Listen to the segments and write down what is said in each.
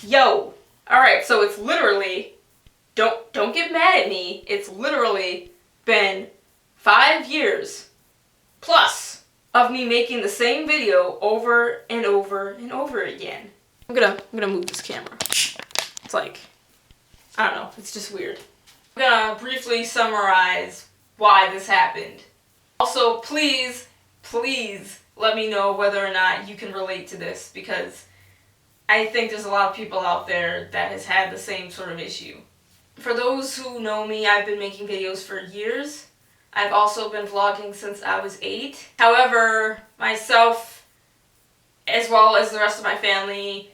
Yo! Alright, so it's literally, don't get mad at me, it's literally been 5 years plus of me making the same video over and over and over again. I'm gonna move this camera. It's like, I don't know, it's just weird. I'm gonna briefly summarize why this happened. Also, please let me know whether or not you can relate to this, because I think there's a lot of people out there that has had the same sort of issue. For those who know me, I've been making videos for years. I've also been vlogging since I was 8. However, myself, as well as the rest of my family,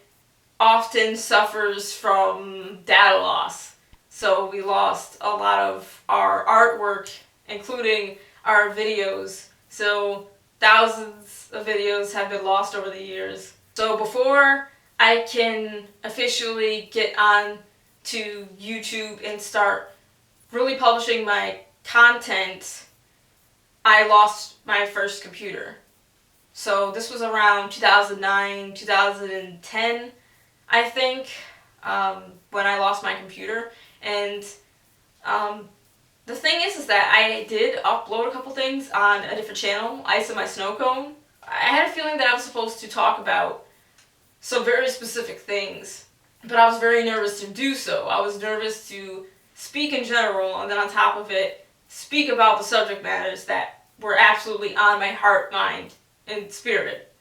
often suffers from data loss. So we lost a lot of our artwork, including our videos. So thousands of videos have been lost over the years. So before I can officially get on to YouTube and start really publishing my content, I lost my first computer. So this was around 2009, 2010, I think, when I lost my computer. And the thing is that I did upload a couple things on a different channel, Ice and My Snow Cone. I had a feeling that I was supposed to talk about some very specific things, but I was very nervous to do so. I was nervous to speak in general, and then on top of it, speak about the subject matters that were absolutely on my heart, mind, and spirit.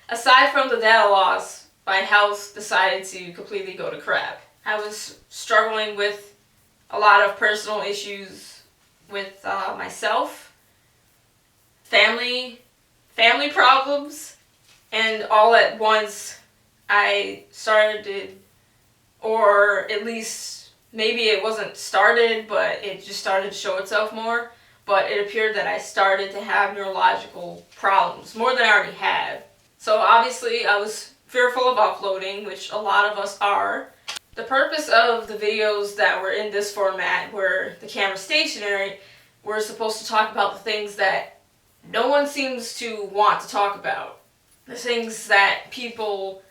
Aside from the data loss, my health decided to completely go to crap. I was struggling with a lot of personal issues with myself, family problems, and all at once I started, or at least maybe it wasn't started, but it just started to show itself more. But it appeared that I started to have neurological problems, more than I already had. So obviously I was fearful of uploading, which a lot of us are. The purpose of the videos that were in this format, where the camera's stationary, were supposed to talk about the things that no one seems to want to talk about. The things that people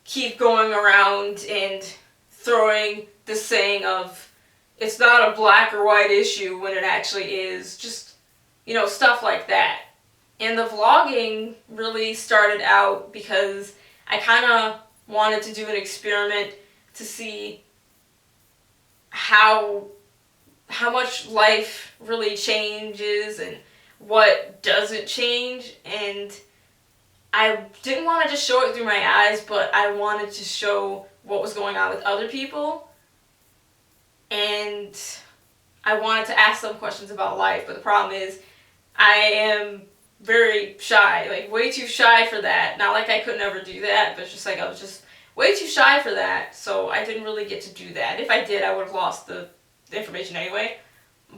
keep going around and throwing the saying of, it's not a black or white issue when it actually is. Just, stuff like that. And the vlogging really started out because I kind of wanted to do an experiment to see how much life really changes and what doesn't change. And I didn't want to just show it through my eyes, but I wanted to show what was going on with other people. And I wanted to ask them questions about life, but the problem is I am very shy, like way too shy for that. Not like I could never do that, but it's just like I was just way too shy for that, so I didn't really get to do that. If I did, I would have lost the information anyway.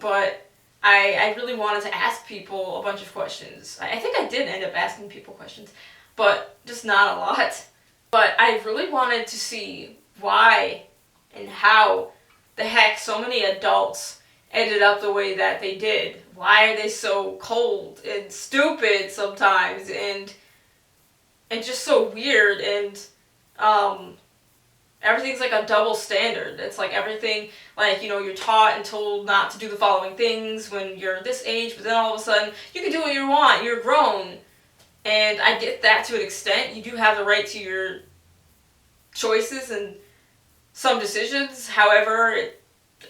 But I really wanted to ask people a bunch of questions. I think I did end up asking people questions, but just not a lot. But I really wanted to see why and how the heck so many adults ended up the way that they did. Why are they so cold and stupid sometimes, and just so weird, and everything's like a double standard. It's like everything, like, you're taught and told not to do the following things when you're this age, but then all of a sudden, you can do what you want, you're grown. And I get that to an extent. You do have the right to your choices and some decisions. However,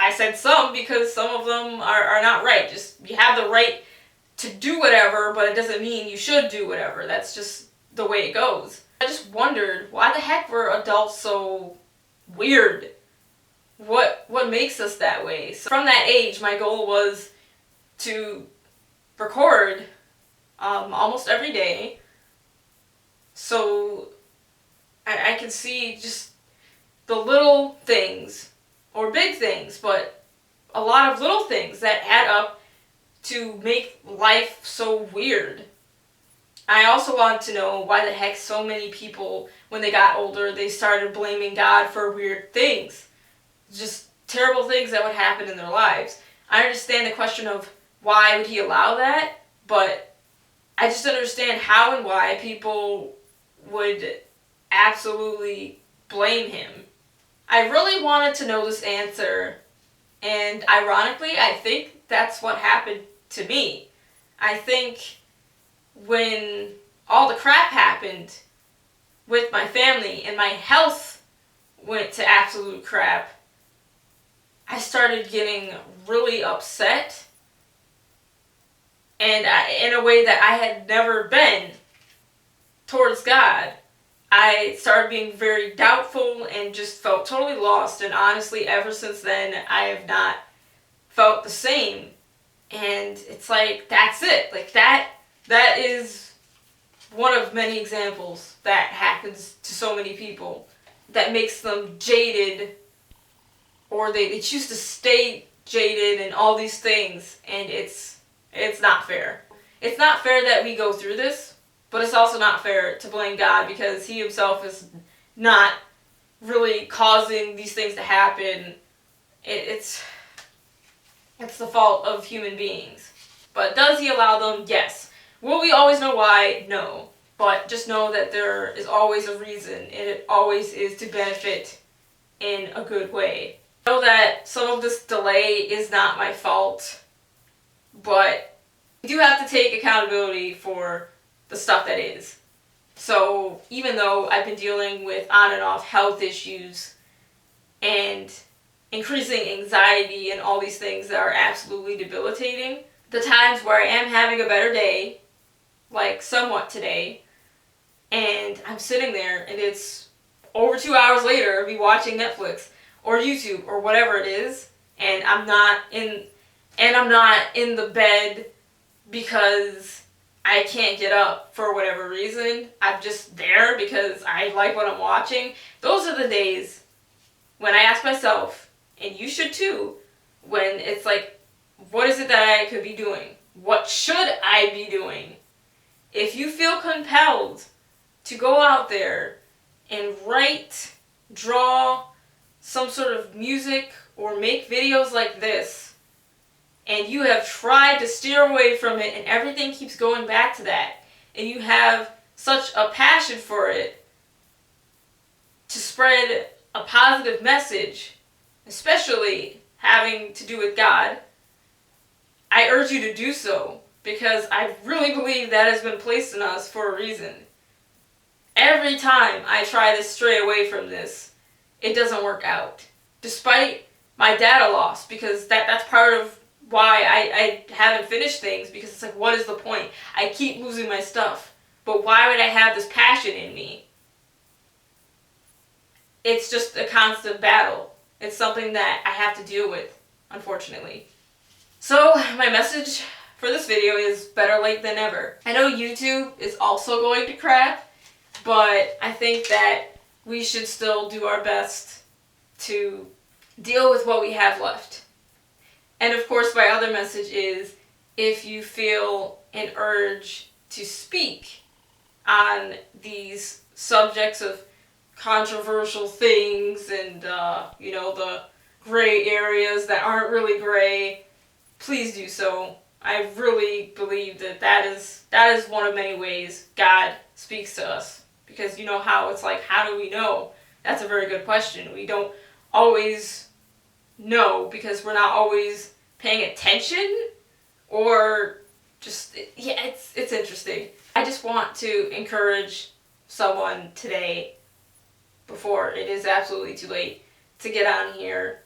I said some because some of them are not right. Just, you have the right to do whatever, but it doesn't mean you should do whatever. That's just the way it goes. I just wondered, why the heck were adults so weird? What makes us that way? So from that age, my goal was to record almost every day, so I can see just the little things, or big things, but a lot of little things that add up to make life so weird. I also want to know why the heck so many people, when they got older, they started blaming God for weird things. Just terrible things that would happen in their lives. I understand the question of why would he allow that, but I just understand how and why people would absolutely blame him. I really wanted to know this answer, and ironically, I think that's what happened to me. I think when all the crap happened with my family and my health went to absolute crap, I started getting really upset, and in a way that I had never been towards God. I started being very doubtful and just felt totally lost, and honestly, ever since then, I have not felt the same. And it's like, that's it. Like, that is one of many examples that happens to so many people that makes them jaded, or they choose to stay jaded and all these things, and it's not fair. It's not fair that we go through this, but it's also not fair to blame God, because He Himself is not really causing these things to happen. It's the fault of human beings. But does He allow them? Yes. Will we always know why? No. But just know that there is always a reason, and it always is to benefit in a good way. I know that some of this delay is not my fault, but we do have to take accountability for the stuff that is. So even though I've been dealing with on and off health issues and increasing anxiety and all these things that are absolutely debilitating, the times where I am having a better day, like somewhat today, and I'm sitting there and it's over 2 hours later of me watching Netflix or YouTube or whatever it is, and I'm not in the bed because I can't get up for whatever reason. I'm just there because I like what I'm watching. Those are the days when I ask myself, and you should too, when it's like, what is it that I could be doing? What should I be doing? If you feel compelled to go out there and write, draw some sort of music, or make videos like this, and you have tried to steer away from it and everything keeps going back to that, and you have such a passion for it to spread a positive message, especially having to do with God, I urge you to do so, because I really believe that has been placed in us for a reason. Every time I try to stray away from this, it doesn't work out. Despite my data loss, because that's part of why I haven't finished things, because it's like, what is the point? I keep losing my stuff, but why would I have this passion in me? It's just a constant battle. It's something that I have to deal with, unfortunately. So, my message for this video is better late than never. I know YouTube is also going to crap, but I think that we should still do our best to deal with what we have left. And of course, my other message is, if you feel an urge to speak on these subjects of controversial things and, the gray areas that aren't really gray, please do so. I really believe that is one of many ways God speaks to us. Because you know how it's like, how do we know? That's a very good question. We don't always know because we're not always paying attention, or just, yeah, it's interesting. I just want to encourage someone today, before it is absolutely too late, to get on here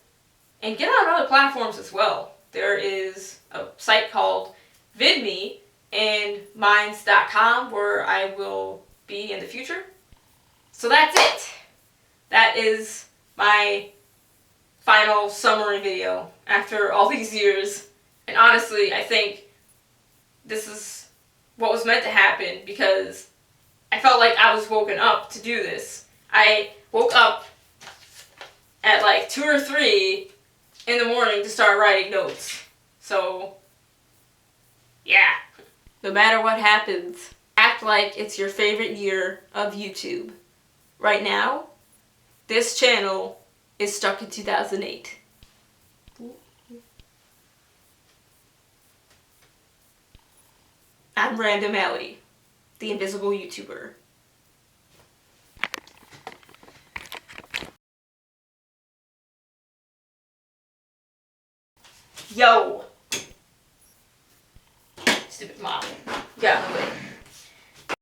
and get on other platforms as well. There is a site called VidMe and Minds.com where I will be in the future. So that's it. That is my final summary video after all these years. And honestly, I think this is what was meant to happen, because I felt like I was woken up to do this. I woke up at like 2 or 3 in the morning to start writing notes. So, yeah. No matter what happens, act like it's your favorite year of YouTube. Right now, this channel is stuck in 2008. I'm RandomAly, the invisible YouTuber. Yo! Stupid mom. Yeah, wait.